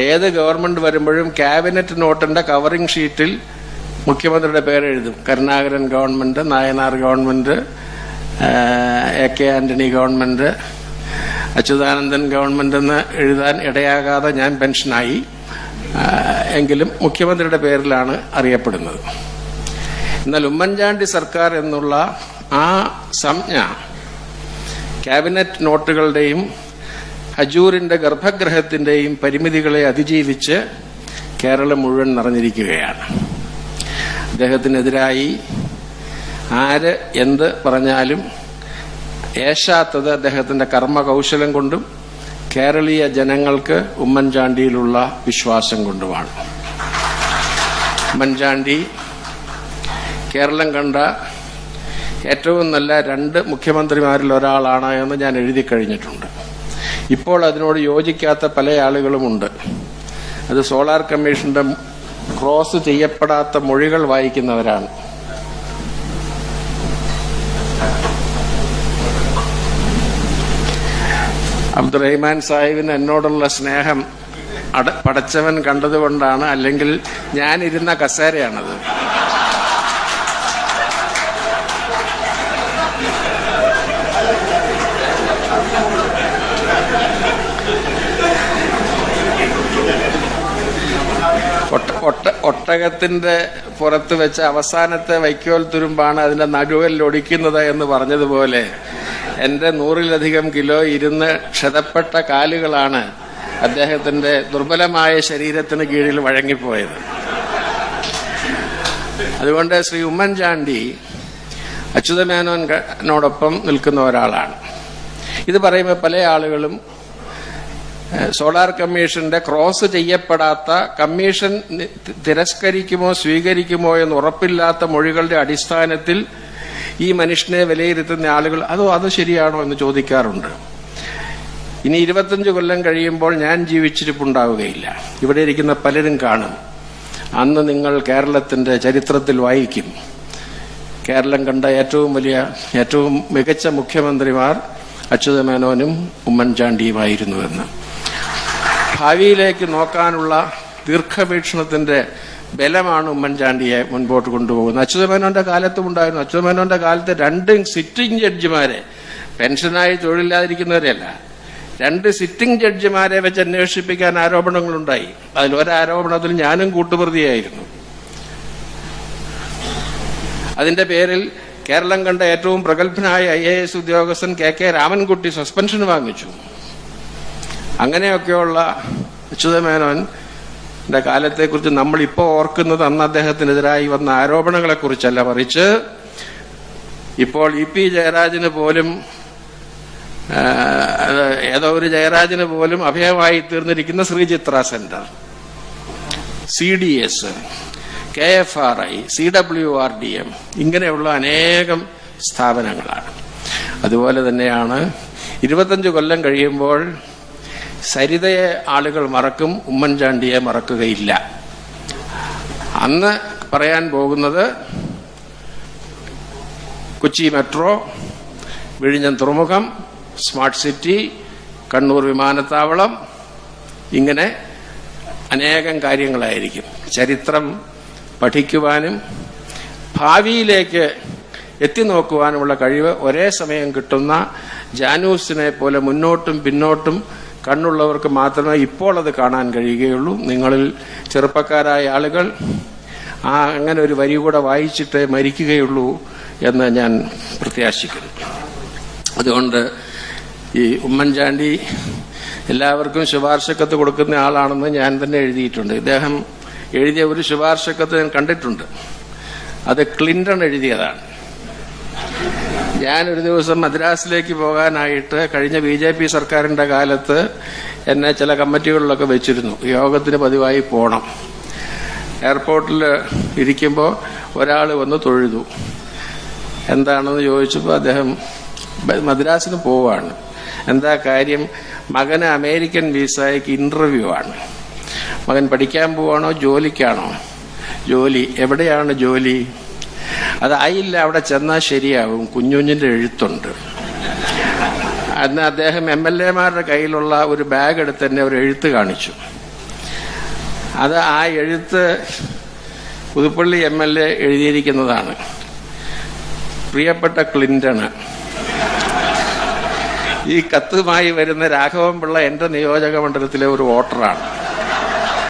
ഏത് ഗവൺമെന്റ് വരുമ്പോഴും cabinet നോട്ടിന്റെ covering ഷീറ്റിൽ മുഖ്യമന്ത്രിയുടെ പേരെഴുതും. Karunakaran government, Nayanar government, AK Antony government, Achuthanandan government എന്ന് എഴുതാൻ ഇടയാകാതെ ഞാൻ പെൻഷനായി. എങ്കിലും മുഖ്യമന്ത്രിയുടെ പേരിലാണ് അറിയപ്പെടുന്നത്. എന്നാൽ ഉമ്മൻചാണ്ടി സർക്കാർ എന്നുള്ള ആ സംജ്ഞ ക്യാബിനറ്റ് നോട്ടുകളുടെയും ഹജൂറിന്റെ ഗർഭഗ്രഹത്തിന്റെയും പരിമിതികളെ അതിജീവിച്ച് കേരളം മുഴുവൻ നിറഞ്ഞിരിക്കുകയാണ്. അദ്ദേഹത്തിനെതിരായി ആര് എന്ത് പറഞ്ഞാലും ഏശാത്തത് അദ്ദേഹത്തിന്റെ കർമ്മകൗശലം കൊണ്ടും കേരളീയ ജനങ്ങൾക്ക് ഉമ്മൻചാണ്ടിയിലുള്ള വിശ്വാസം കൊണ്ടുമാണ്. ഉമ്മൻചാണ്ടി കേരളം കണ്ട ഏറ്റവും നല്ല 2 മുഖ്യമന്ത്രിമാരിൽ ഒരാളാണ് എന്ന് ഞാൻ എഴുതി കഴിഞ്ഞിട്ടുണ്ട്. ഇപ്പോൾ അതിനോട് യോജിക്കാത്ത പല ആളുകളുമുണ്ട്. അത് സോളാർ കമ്മീഷന്റെ ക്രോസ് ചെയ്യപ്പെടാത്ത മൊഴികൾ വായിക്കുന്നവരാണ്. അബ്ദുറഹിമാൻ സാഹിബിന് എന്നോടുള്ള സ്നേഹം പടച്ചവൻ കണ്ടതുകൊണ്ടാണ്, അല്ലെങ്കിൽ ഞാനിരുന്ന കസേരയാണത്. ഒട്ടകത്തിന്റെ പുറത്ത് വെച്ച അവസാനത്തെ വൈക്കോൽ തുരുമ്പാണ് അതിന്റെ നടുവിൽ ഒടിക്കുന്നത് എന്ന് പറഞ്ഞതുപോലെ എന്റെ 100-ലധികം കിലോ ഇരുന്ന് ക്ഷതപ്പെട്ട കാലുകളാണ് അദ്ദേഹത്തിന്റെ ദുർബലമായ ശരീരത്തിന് കീഴിൽ വഴങ്ങിപ്പോയത്. അതുകൊണ്ട് ശ്രീ ഉമ്മൻചാണ്ടി അച്യുതമേനോനോടൊപ്പം നിൽക്കുന്ന ഒരാളാണ്. ഇത് പറയുമ്പോൾ പല ആളുകളും സോളാർ കമ്മീഷന്റെ ക്രോസ് ചെയ്യപ്പെടാത്ത, കമ്മീഷൻ തിരസ്കരിക്കുമോ സ്വീകരിക്കുമോ എന്ന് ഉറപ്പില്ലാത്ത മൊഴികളുടെ അടിസ്ഥാനത്തിൽ ഈ മനുഷ്യനെ വിലയിരുത്തുന്ന ആളുകൾ അത് ശരിയാണോ എന്ന് ചോദിക്കാറുണ്ട്. ഇനി 25 കൊല്ലം കഴിയുമ്പോൾ ഞാൻ ജീവിച്ചിരിപ്പുണ്ടാവുകയില്ല. ഇവിടെ ഇരിക്കുന്ന പലരും കാണും. അന്ന് നിങ്ങൾ കേരളത്തിന്റെ ചരിത്രത്തിൽ വായിക്കും, കേരളം കണ്ട ഏറ്റവും മികച്ച മുഖ്യമന്ത്രിമാർ അച്യുതമേനോനും ഉമ്മൻചാണ്ടിയുമായിരുന്നുവെന്ന്. ഭാവിയിലേക്ക് നോക്കാനുള്ള ദീർഘവീക്ഷണത്തിന്റെ ബലമാണ് ഉമ്മൻചാണ്ടിയെ മുൻപോട്ട് കൊണ്ടുപോകുന്നത്. അച്യുതമേനോന്റെ കാലത്തും ഉണ്ടായിരുന്നു. അച്യുതമേനോന്റെ കാലത്ത് 2 സിറ്റിംഗ് ജഡ്ജിമാരെ, പെൻഷനായി തൊഴിലില്ലാതിരിക്കുന്നവരെയല്ല, 2 സിറ്റിംഗ് ജഡ്ജിമാരെ വെച്ച് അന്വേഷിപ്പിക്കാൻ ആരോപണങ്ങളുണ്ടായി. അതിലൊരാരോപണത്തിൽ ഞാനും കൂട്ടുപ്രതിയായിരുന്നു. അതിന്റെ പേരിൽ കേരളം കണ്ട ഏറ്റവും പ്രഗത്ഭനായ IAS ഉദ്യോഗസ്ഥൻ KK രാമൻകുട്ടി സസ്പെൻഷൻ വാങ്ങിച്ചു. അങ്ങനെയൊക്കെയുള്ള അച്യുതമേനോന്റെ കാലത്തെക്കുറിച്ച് നമ്മളിപ്പോൾ ഓർക്കുന്നത് അന്ന് അദ്ദേഹത്തിനെതിരായി വന്ന ആരോപണങ്ങളെക്കുറിച്ചല്ല, മറിച്ച് ഇപ്പോൾ EP ജയരാജന് പോലും, ഏതോ ഒരു ജയരാജന് പോലും അഭയമായി തീർന്നിരിക്കുന്ന Sree Chitra centre, CDS, KFRI, CWRDM, ഇങ്ങനെയുള്ള അനേകം സ്ഥാപനങ്ങളാണ്. അതുപോലെ തന്നെയാണ് 25 കൊല്ലം കഴിയുമ്പോൾ സരിതയെ ആളുകൾ മറക്കും, ഉമ്മൻചാണ്ടിയെ മറക്കുകയില്ല. അന്ന് പറയാൻ പോകുന്നത് കൊച്ചി മെട്രോ, വിഴിഞ്ഞം തുറമുഖം, സ്മാർട്ട് സിറ്റി, കണ്ണൂർ വിമാനത്താവളം, ഇങ്ങനെ അനേകം കാര്യങ്ങളായിരിക്കും. ചരിത്രം പഠിക്കുവാനും ഭാവിയിലേക്ക് എത്തിനോക്കുവാനുമുള്ള കഴിവ് ഒരേ സമയം കിട്ടുന്ന ജാനൂസിനെ പോലെ മുന്നോട്ടും പിന്നോട്ടും കണ്ണുള്ളവർക്ക് മാത്രമേ ഇപ്പോൾ അത് കാണാൻ കഴിയുകയുള്ളൂ. നിങ്ങളിൽ ചെറുപ്പക്കാരായ ആളുകൾ അങ്ങനെ ഒരു വരി കൂടെ വായിച്ചിട്ടേ മരിക്കുകയുള്ളൂ എന്ന് ഞാൻ പ്രത്യാശിക്കുന്നു. അതുകൊണ്ട് ഈ ഉമ്മൻചാണ്ടി എല്ലാവർക്കും ശുപാർശക്കത്ത് കൊടുക്കുന്ന ആളാണെന്ന് ഞാൻ തന്നെ എഴുതിയിട്ടുണ്ട്. ഇദ്ദേഹം എഴുതിയ ഒരു ശുപാർശക്കത്ത് ഞാൻ കണ്ടിട്ടുണ്ട്. അത് ക്ലിന്റൺ എഴുതിയതാണ്. ഞാനൊരു ദിവസം മദ്രാസിലേക്ക് പോകാനായിട്ട് കഴിഞ്ഞ BJP സർക്കാരിന്റെ കാലത്ത് എന്നെ ചില കമ്മിറ്റികളിലൊക്കെ വെച്ചിരുന്നു. യോഗത്തിന് പതിവായി പോകണം. എയർപോർട്ടിൽ ഇരിക്കുമ്പോൾ ഒരാൾ വന്ന് തൊഴുതു. എന്താണെന്ന് ചോദിച്ചപ്പോൾ അദ്ദേഹം മദ്രാസിന് പോവാണ്. എന്താ കാര്യം? മകന് അമേരിക്കൻ വിസയ്ക്ക് ഇന്റർവ്യൂ ആണ്. മകൻ പഠിക്കാൻ പോവാണോ ജോലിക്കാണോ? ജോലി. എവിടെയാണ് ജോലി? അതായില്ല, അവിടെ ചെന്നാൽ ശരിയാവും, കുഞ്ഞുഞ്ഞിന്റെ എഴുത്തുണ്ട്. അന്ന് അദ്ദേഹം MLA മാരുടെ കയ്യിലുള്ള ഒരു ബാഗ് എടുത്ത് തന്നെ ഒരു എഴുത്ത് കാണിച്ചു. അത് ആ എഴുത്ത് പുതുപ്പള്ളി MLA എഴുതിയിരിക്കുന്നതാണ്. പ്രിയപ്പെട്ട ക്ലിന്റണ്, ഈ കത്തുമായി വരുന്ന രാഘവൻപിള്ള എന്റെ നിയോജക മണ്ഡലത്തിലെ ഒരു വോട്ടറാണ്.